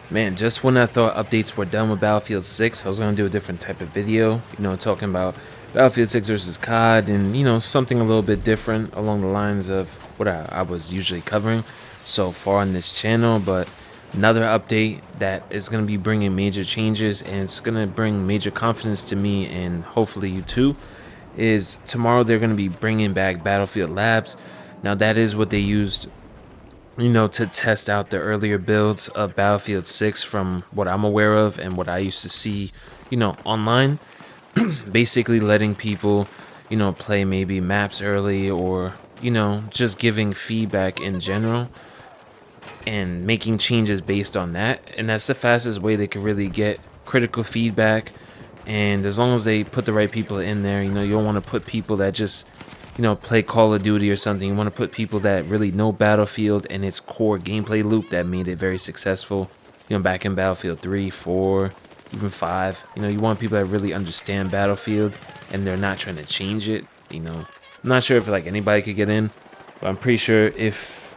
Man, just when I thought updates were done with Battlefield 6, I was going to do a different type of video, talking about Battlefield 6 versus COD and, something a little bit different along the lines of what I was usually covering so far on this channel. But another update that is going to be bringing major changes and it's going to bring major confidence to me and hopefully you too is tomorrow they're going to be bringing back Battlefield Labs. Now, that is what they used to test out the earlier builds of Battlefield 6 from what I'm aware of and what I used to see, online. Basically letting people, play maybe maps early or, just giving feedback in general and making changes based on that. And that's the fastest way they could really get critical feedback. And as long as they put the right people in there, you don't want to put people that just play Call of Duty or something. You want to put people that really know Battlefield and its core gameplay loop that made it very successful, back in Battlefield 3, 4, even 5. You want people that really understand Battlefield and they're not trying to change it. I'm not sure if like anybody could get in, but I'm pretty sure if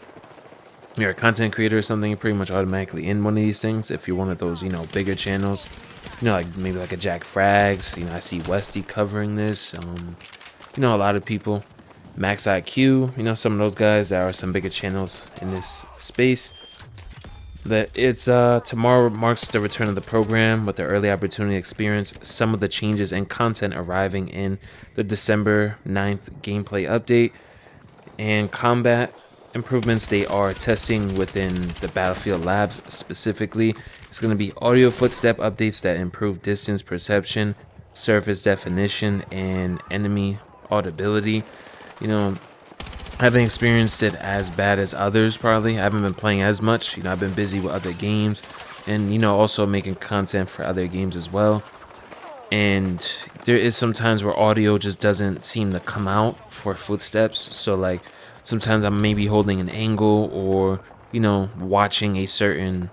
you're a content creator or something, you're pretty much automatically in one of these things. If you're one of those, bigger channels, like maybe like a Jack Frags, I see Westy covering this. A lot of people, Max IQ, some of those guys that are some bigger channels in this space. That it's tomorrow marks the return of the program with the early opportunity experience, some of the changes and content arriving in the December 9th gameplay update, and combat improvements they are testing within the Battlefield Labs specifically. It's going to be audio footstep updates that improve distance perception, surface definition, and enemy audibility. I haven't experienced it as bad as others probably. I haven't been playing as much. I've been busy with other games and, also making content for other games as well. And there is some times where audio just doesn't seem to come out for footsteps. So like sometimes I'm maybe holding an angle or, watching a certain,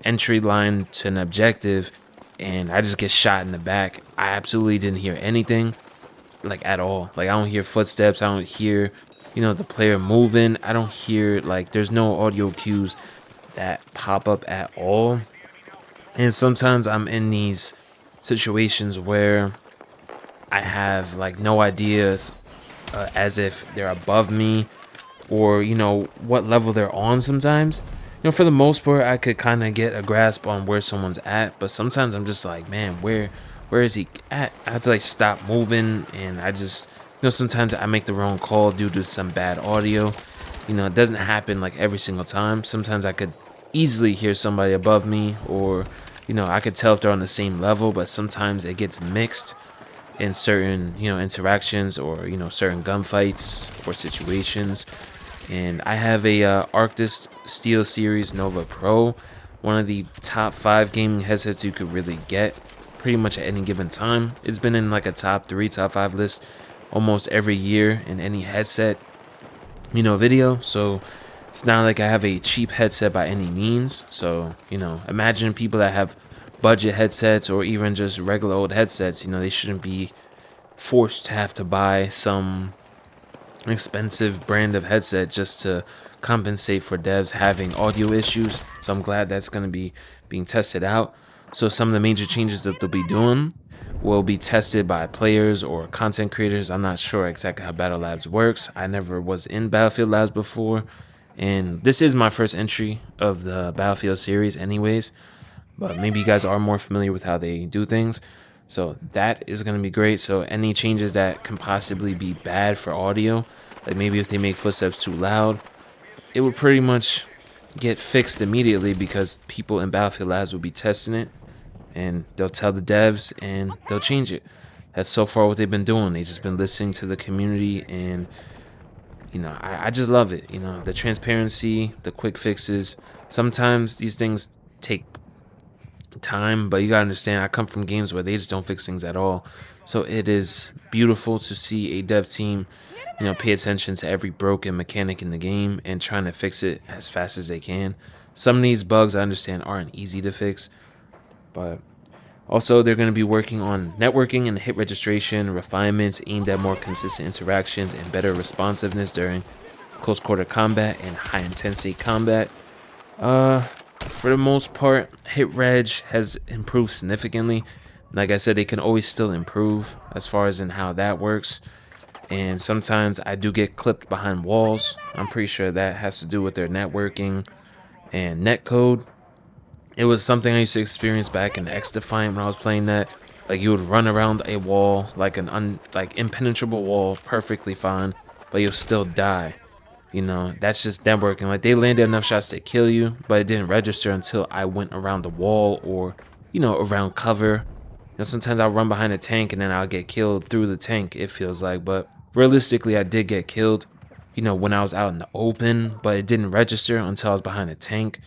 entry line to an objective and I just get shot in the back. I absolutely didn't hear anything. Like at all. Like I don't hear footsteps. I don't hear, the player moving. I don't hear like there's no audio cues that pop up at all. And sometimes I'm in these situations where I have like no ideas as if they're above me or, what level they're on sometimes. For the most part, I could kind of get a grasp on where someone's at. But sometimes I'm just like, man, where is he at? I have to like stop moving and I just, sometimes I make the wrong call due to some bad audio. It doesn't happen like every single time. Sometimes I could easily hear somebody above me or, I could tell if they're on the same level, but sometimes it gets mixed in certain, interactions or, certain gunfights or situations. And I have a Arctis Steel Series Nova Pro, one of the top 5 gaming headsets you could really get pretty much at any given time. It's been in like a top 3, top 5 list almost every year in any headset, video. So it's not like I have a cheap headset by any means. So, imagine people that have budget headsets or even just regular old headsets, they shouldn't be forced to have to buy some expensive brand of headset just to compensate for devs having audio issues. So I'm glad that's going to be being tested out. So some of the major changes that they'll be doing will be tested by players or content creators. I'm not sure exactly how Battle Labs works. I never was in Battlefield Labs before, and this is my first entry of the Battlefield series anyways, but maybe you guys are more familiar with how they do things. So that is going to be great. So any changes that can possibly be bad for audio, like maybe if they make footsteps too loud, it would pretty much get fixed immediately because people in Battlefield Labs will be testing it and they'll tell the devs and they'll change it. That's so far what they've been doing. They've just been listening to the community and, I just love it. The transparency, the quick fixes. Sometimes these things take time, but you gotta understand I come from games where they just don't fix things at all. So it is beautiful to see a dev team pay attention to every broken mechanic in the game and trying to fix it as fast as they can. Some of these bugs I understand aren't easy to fix, but also they're going to be working on networking and hit registration refinements aimed at more consistent interactions and better responsiveness during close quarter combat and high intensity combat. For the most part, hit reg has improved significantly. Like I said, they can always still improve as far as in how that works. And sometimes I do get clipped behind walls. I'm pretty sure that has to do with their networking and netcode. It was something I used to experience back in X Defiant when I was playing that. Like you would run around a wall, like an impenetrable wall, perfectly fine, but you'll still die. You know, that's just networking. Like they landed enough shots to kill you, but it didn't register until I went around the wall or, you know, around cover. And sometimes I'll run behind a tank and then I'll get killed through the tank, it feels like. But realistically, I did get killed, you know, when I was out in the open, but it didn't register until I was behind a tank.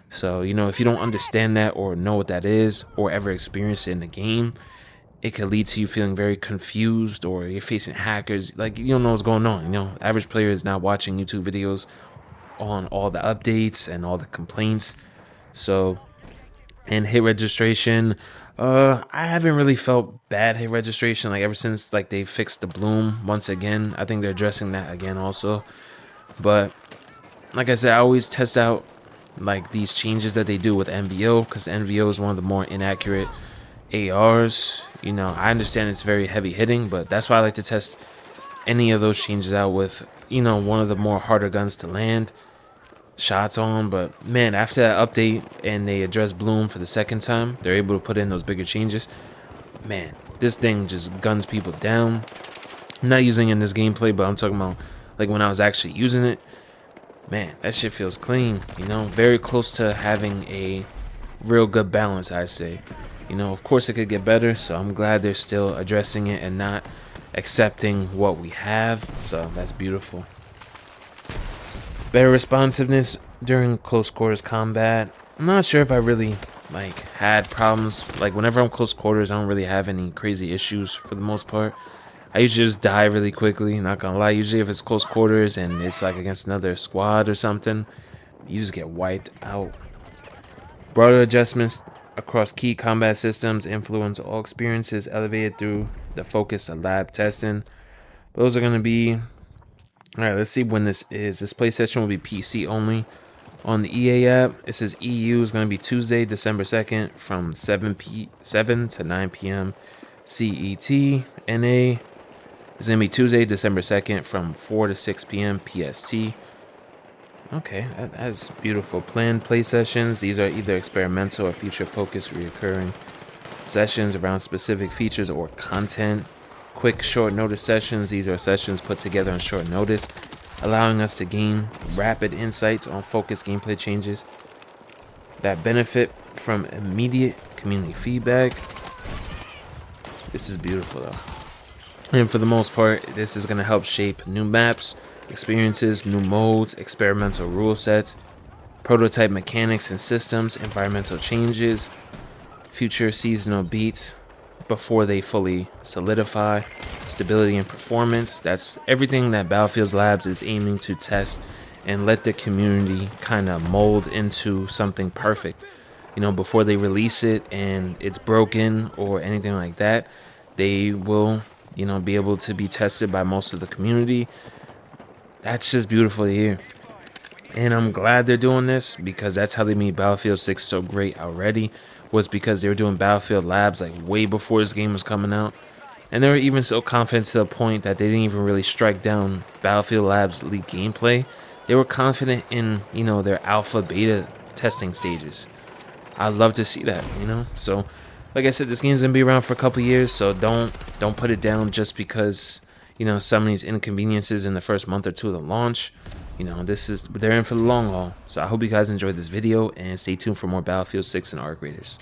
So, you know, if you don't understand that or know what that is or ever experience it in the game, it could lead to you feeling very confused, or you're facing hackers. Like, you don't know what's going on. You know, average player is not watching YouTube videos on all the updates and all the complaints. So, and hit registration, I haven't really felt bad hit registration, like ever since like they fixed the bloom once again. I think they're addressing that again also. But like I said, I always test out like these changes that they do with NVO, because NVO is one of the more inaccurate ARs. You know, I understand it's very heavy hitting, but that's why I like to test any of those changes out with, you know, one of the more harder guns to land shots on. But man, after that update and they address bloom for the second time, they're able to put in those bigger changes. Man, this thing just guns people down. I'm not using it in this gameplay, but I'm talking about like when I was actually using it. Man, that shit feels clean, you know, very close to having a real good balance, I say. You know, of course it could get better, so I'm glad they're still addressing it and not accepting what we have. So that's beautiful. Better responsiveness during close quarters combat. I'm not sure if I really like had problems. Like whenever I'm close quarters, I don't really have any crazy issues for the most part. I usually just die really quickly, not gonna lie. Usually if it's close quarters and it's like against another squad or something, you just get wiped out. Broader adjustments across key combat systems influence all experiences elevated through the focus of lab testing. Those are gonna be, all right, let's see when this is. This play session will be PC only. On the EA app, it says EU is gonna be Tuesday, December 2nd from 7 to 9 p.m. CET. NA is going to be Tuesday, December 2nd from 4 to 6 p.m. PST. Okay, that's beautiful. Planned play sessions. These are either experimental or feature-focused reoccurring sessions around specific features or content. Quick, short notice sessions. These are sessions put together on short notice, allowing us to gain rapid insights on focused gameplay changes that benefit from immediate community feedback. This is beautiful, though. And for the most part, this is going to help shape new maps, experiences, new modes, experimental rule sets, prototype mechanics and systems, environmental changes, future seasonal beats before they fully solidify, stability and performance. That's everything that Battlefield Labs is aiming to test and let the community kind of mold into something perfect. You know, before they release it and it's broken or anything like that, they will, you know, be able to be tested by most of the community. That's just beautiful to hear. And I'm glad they're doing this, because that's how they made Battlefield 6 so great already, was because they were doing Battlefield Labs like way before this game was coming out. And they were even so confident to the point that they didn't even really strike down Battlefield Labs leak gameplay. They were confident in, you know, their alpha beta testing stages. I'd love to see that, you know. So like I said, this game's gonna be around for a couple years, so don't put it down just because, you know, some of these inconveniences in the first month or two of the launch. You know, they're in for the long haul. So I hope you guys enjoyed this video and stay tuned for more Battlefield 6 and Arc Raiders.